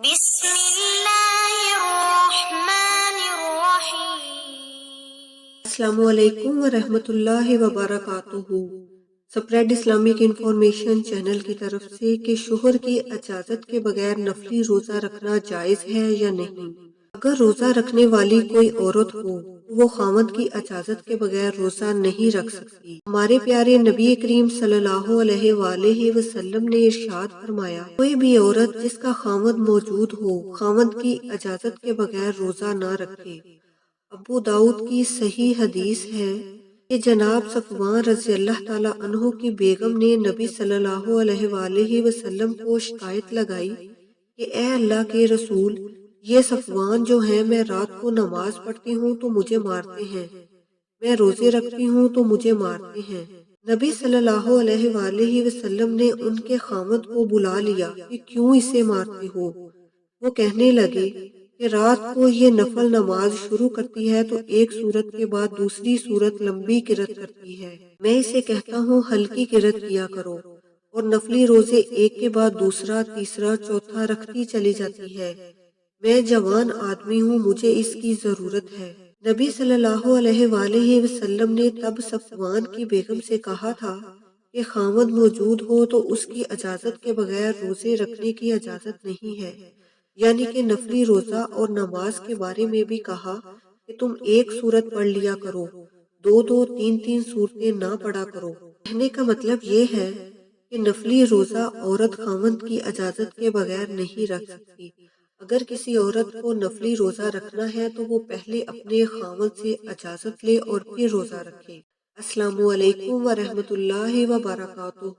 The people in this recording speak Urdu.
بسم اللہ الرحمن الرحیم۔ السلام علیکم ورحمۃ اللہ وبرکاتہ۔ سپریڈ اسلامک انفارمیشن چینل کی طرف سے کہ شوہر کی اجازت کے بغیر نفلی روزہ رکھنا جائز ہے یا نہیں۔ اگر روزہ رکھنے والی کوئی عورت ہو تو وہ خاوند کی اجازت کے بغیر روزہ نہیں رکھ سکتی۔ ہمارے پیارے نبی کریم صلی اللہ علیہ وآلہ وسلم نے ارشاد فرمایا، کوئی بھی عورت جس کا خاوند موجود ہو خاوند کی اجازت کے بغیر روزہ نہ رکھے۔ ابو داؤد کی صحیح حدیث ہے کہ جناب صفوان رضی اللہ تعالیٰ عنہ کی بیگم نے نبی صلی اللہ علیہ وآلہ وسلم کو شکایت لگائی کہ اے اللہ کے رسول، یہ صفوان جو ہیں، میں رات کو نماز پڑھتی ہوں تو مجھے مارتے ہیں، میں روزے رکھتی ہوں تو مجھے مارتے ہیں۔ نبی صلی اللہ علیہ وآلہ وسلم نے ان کے خاوند کو بلا لیا کہ کیوں اسے مارتے ہو؟ وہ کہنے لگے کہ رات کو یہ نفل نماز شروع کرتی ہے تو ایک سورت کے بعد دوسری سورت لمبی قرأت کرتی ہے، میں اسے کہتا ہوں ہلکی قرأت کیا کرو، اور نفلی روزے ایک کے بعد دوسرا تیسرا چوتھا رکھتی چلی جاتی ہے، میں جوان آدمی ہوں، مجھے اس کی ضرورت ہے۔ نبی صلی اللہ علیہ وآلہ وسلم نے تب صفوان کی بیگم سے کہا تھا کہ خاوند موجود ہو تو اس کی اجازت کے بغیر روزے رکھنے کی اجازت نہیں ہے، یعنی کہ نفلی روزہ اور نماز کے بارے میں بھی کہا کہ تم ایک سورت پڑھ لیا کرو، دو دو تین تین سورتیں نہ پڑھا کرو۔ کہنے کا مطلب یہ ہے کہ نفلی روزہ عورت خاوند کی اجازت کے بغیر نہیں رکھ سکتی۔ اگر کسی عورت کو نفلی روزہ رکھنا ہے تو وہ پہلے اپنے خاوند سے اجازت لے اور پھر روزہ رکھے۔ السلام علیکم ورحمۃ اللہ وبرکاتہ۔